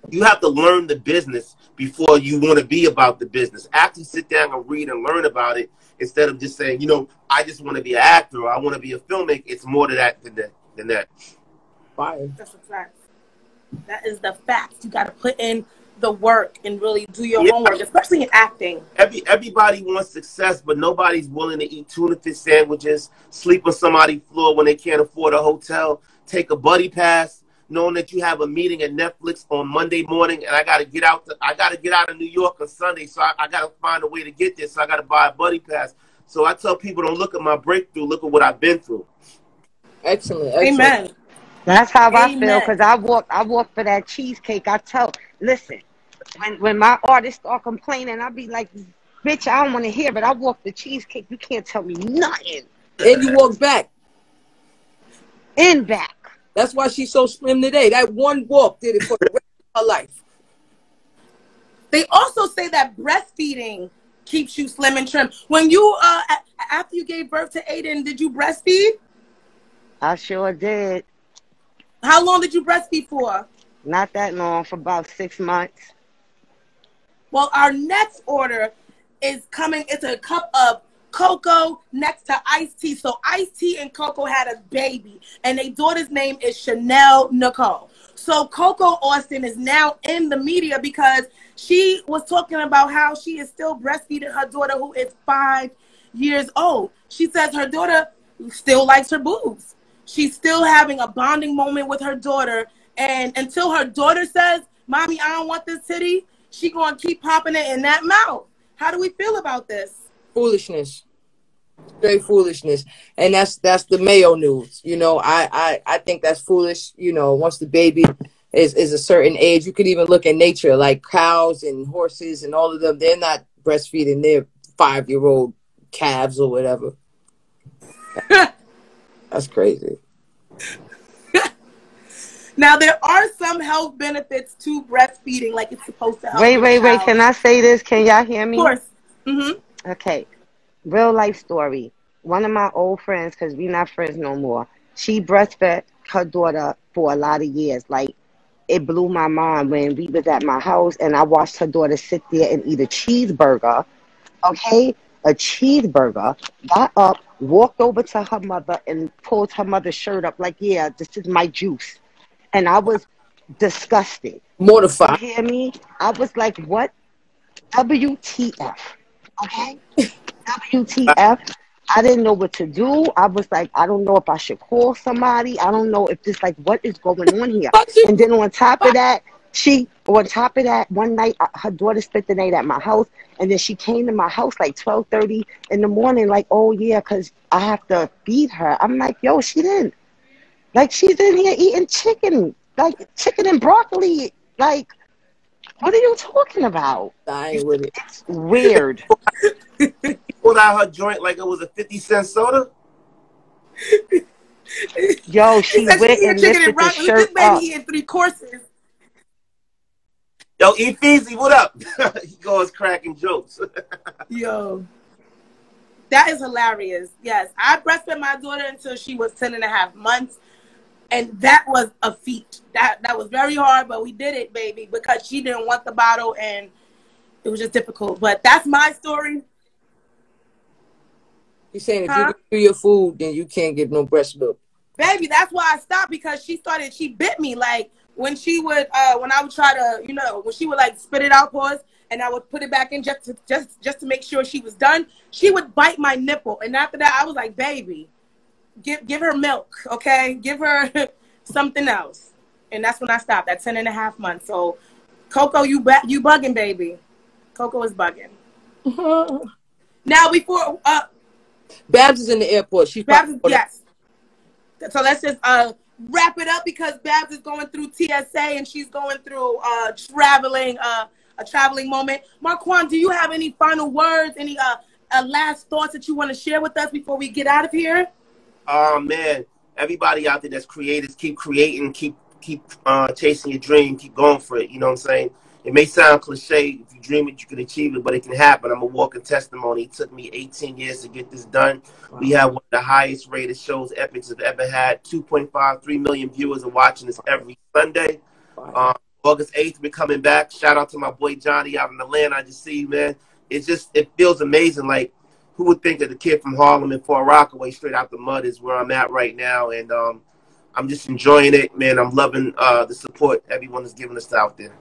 you have to learn the business before you want to be about the business. Actually sit down and read and learn about it instead of just saying, you know, I just want to be an actor or I want to be a filmmaker. It's more to that than that. Fine. That's a fact. That is the fact. You got to put in the work and really do your homework, especially in acting. Everybody wants success, but nobody's willing to eat tuna fish sandwiches, sleep on somebody's floor when they can't afford a hotel, take a buddy pass, knowing that you have a meeting at Netflix on Monday morning, and I got to get out of New York on Sunday, so I got to find a way to get there. So I got to buy a buddy pass. So I tell people, don't look at my breakthrough, look at what I've been through. Excellent. Amen. That's how I feel, because I walk for that cheesecake. Listen, when my artists start complaining, I'll be like, bitch, I don't want to hear it. I walk the cheesecake. You can't tell me nothing. And you walk back. And back. That's why she's so slim today. That one walk did it for the rest of her life. They also say that breastfeeding keeps you slim and trim. When you, after you gave birth to Aiden, did you breastfeed? I sure did. How long did you breastfeed for? Not that long, for about 6 months. Well, our next order is coming. It's a cup of cocoa next to iced tea. So iced tea and Coco had a baby, and their daughter's name is Chanel Nicole. So Coco Austin is now in the media because she was talking about how she is still breastfeeding her daughter, who is 5 years old. She says her daughter still likes her boobs. She's still having a bonding moment with her daughter, and until her daughter says, "Mommy, I don't want this titty," she gonna keep popping it in that mouth. How do we feel about this? Foolishness. Straight foolishness. And that's the Mayo news. You know, I think that's foolish. You know, once the baby is a certain age, you could even look at nature, like cows and horses and all of them. They're not breastfeeding their 5-year-old calves or whatever. That's crazy. Now, there are some health benefits to breastfeeding, like it's supposed to help. Wait. Can I say this? Can y'all hear me? Of course. Mm-hmm. Okay. Real life story. One of my old friends, because we're not friends no more, she breastfed her daughter for a lot of years. Like, it blew my mind when we was at my house and I watched her daughter sit there and eat a cheeseburger. Okay? A cheeseburger. Got up, walked over to her mother and pulled her mother's shirt up like, yeah, this is my juice. And I was disgusted. Mortified. You hear me? I was like, what? WTF. Okay? WTF. I didn't know what to do. I was like, I don't know if I should call somebody. I don't know if this, like, what is going on here? And then on top of that, one night, her daughter spent the night at my house, and then she came to my house like 12:30 in the morning, like, oh, yeah, because I have to feed her. I'm like, yo, she didn't. Like, she's in here eating chicken, like chicken and broccoli. Like, what are you talking about? I ain't with it. It's weird. Pulled out her joint like it was a 50-cent soda. Yo, she went and lifted the shirt up. Eating 3 courses. Yo, Efeezy, what up? He goes cracking jokes. Yo. That is hilarious. Yes. I breastfed my daughter until she was 10.5 months. And that was a feat. That was very hard, but we did it, baby, because she didn't want the bottle and it was just difficult. But that's my story. You're saying if you can do your food, then you can't get no breast milk. Baby, that's why I stopped, because she bit me. Like, when she would, when I would try to, you know, when she would like spit it out, pause, and I would put it back in just to make sure she was done, she would bite my nipple. And after that, I was like, baby, give her milk, okay? Give her something else. And that's when I stopped at 10.5 months. So, Coco, you bugging, baby. Coco is bugging. Now, before Babs is in the airport. She's yes. So let's just wrap it up, because Babs is going through TSA and she's going through a traveling moment. Markuann, do you have any final words, any last thoughts that you want to share with us before we get out of here? Oh man, everybody out there that's creators, keep creating, keep chasing your dream, keep going for it. You know what I'm saying? It may sound cliche. If you dream it, you can achieve it, but it can happen. I'm a walking testimony. It took me 18 years to get this done. Wow. We have one of the highest rated shows Epics have ever had. 2.53 million viewers are watching this every Sunday. Wow. August 8th, we're coming back. Shout out to my boy Johnny out in Atlanta. I just see you, man. It feels amazing. Like, who would think that the kid from Harlem and Far Rockaway, straight out the mud, is where I'm at right now. And I'm just enjoying it, man. I'm loving the support everyone is giving us out there.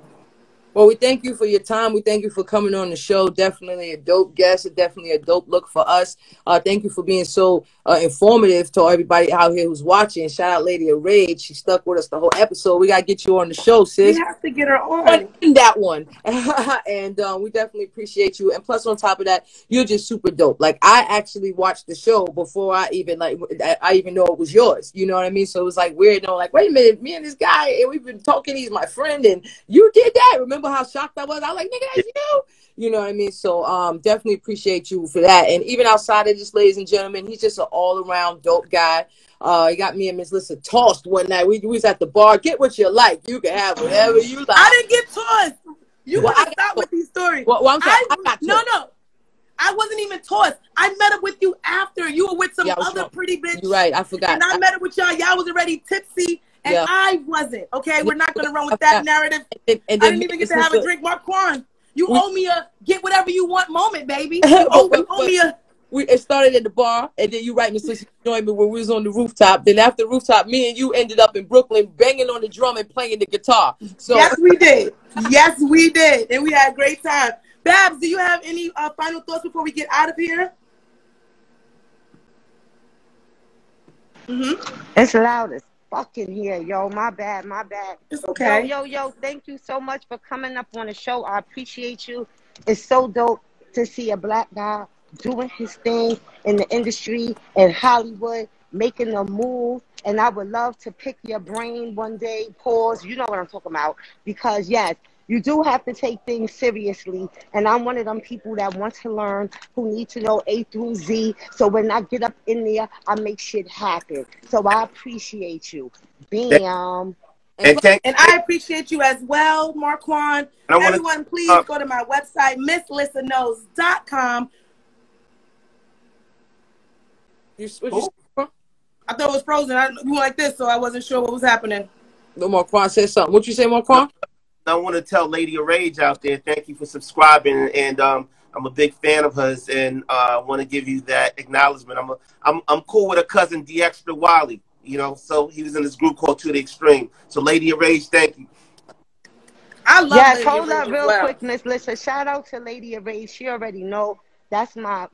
Well, we thank you for your time. We thank you for coming on the show. Definitely a dope guest. Definitely a dope look for us. Thank you for being so informative to everybody out here who's watching. Shout out Lady of Rage. She stuck with us the whole episode. We got to get you on the show, sis. We have to get her on. In that one. And we definitely appreciate you. And plus, on top of that, you're just super dope. Like, I actually watched the show before I even know it was yours. You know what I mean? So it was like weird. You know, like, wait a minute, me and this guy, and we've been talking. He's my friend, and you did that. Remember how shocked I was? I was like, nigga, that's you. You know what I mean? So definitely appreciate you for that. And even outside of this, ladies and gentlemen, he's just an all-around dope guy. He got me and Miss Lissa tossed one night. We was at the bar. Get what you like. You can have whatever you like. I didn't get tossed. You gotta stop with these stories. Well, I'm sorry. I got no. I wasn't even tossed. I met up with you after. You were with some other pretty bitch. You're right. I forgot. And I met up with y'all. Y'all was already tipsy. And I wasn't. Okay, we're not gonna run with that narrative. And I didn't even get to have a drink. Markuann, you owe me a get whatever you want moment, baby. You owe me a. It started at the bar, and then you right, Miss Lissa, joined me when we was on the rooftop. Then after the rooftop, me and you ended up in Brooklyn banging on the drum and playing the guitar. So yes, we did. Yes, we did, and we had a great time. Babs, do you have any final thoughts before we get out of here? It's loud as fucking here, yo. My bad. It's okay. Yo, thank you so much for coming up on the show. I appreciate you. It's so dope to see a black guy doing his thing in the industry in Hollywood, making a move. And I would love to pick your brain one day. Pause. You know what I'm talking about. Because, yes, you do have to take things seriously. And I'm one of them people that want to learn, who need to know A through Z. So when I get up in there, I make shit happen. So I appreciate you. Bam. And I appreciate you as well, Markuann. Everyone, please go to my website, MissLissaKnows.com. I thought it was frozen. You went like this, so I wasn't sure what was happening. No, Markuann said something. What you say, Markuann? I want to tell Lady of Rage out there, thank you for subscribing. And I'm a big fan of hers, and I want to give you that acknowledgement. I'm cool with her cousin D Extra Wiley, you know. So he was in this group called To the Extreme. So Lady of Rage, thank you. I love yes, Lady hold of up Rage real as well. quick, Miss Lissa. Shout out to Lady of Rage. She already know. That's my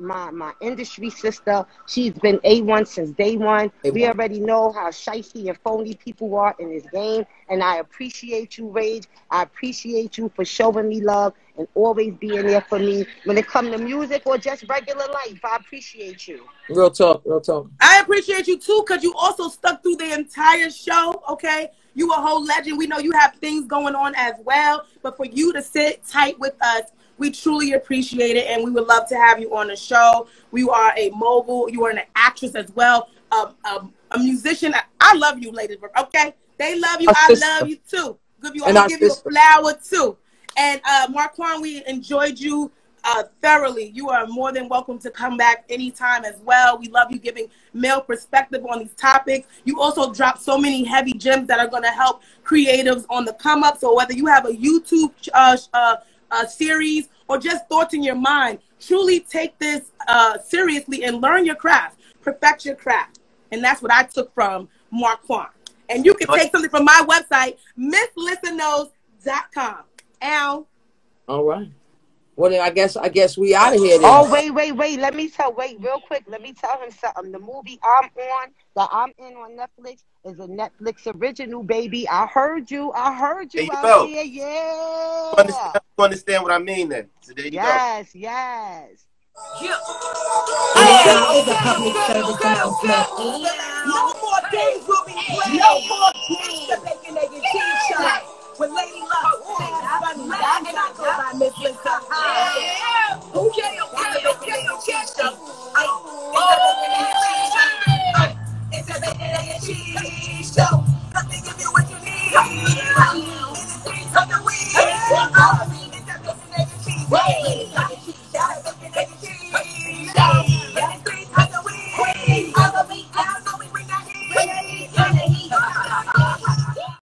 industry sister. She's been A1 since day one. We already know how shicey and phony people are in this game. And I appreciate you, Rage. I appreciate you for showing me love and always being there for me when it comes to music or just regular life. I appreciate you. Real talk, real talk. I appreciate you too, because you also stuck through the entire show, okay? You a whole legend. We know you have things going on as well. But for you to sit tight with us, we truly appreciate it, and we would love to have you on the show. You are a mogul. You are an actress as well, a musician. I love you, ladies. Okay? They love you. I love you, too. I'm going to give you a flower, too. And, Markuann, we enjoyed you thoroughly. You are more than welcome to come back anytime as well. We love you giving male perspective on these topics. You also drop so many heavy gems that are going to help creatives on the come up. So whether you have a YouTube series or just thoughts in your mind, truly take this seriously and learn your craft, perfect your craft. And that's what I took from Markuann. And you can take something from my website, MissLissaKnows.com. Al. All right. Well, then I guess we out of here then. Oh, wait. Wait, real quick. Let me tell him something. The movie that I'm in on Netflix is a Netflix original, baby. I heard you out there. Yeah. You understand what I mean then. So there you go. Yes. Yeah. It's a public service announcement. No more games will be played. No more games. The bacon, egg, and cheese show with Lady Love. And I go by Miss Lissa. Okay. It's a bacon, egg, and cheese show.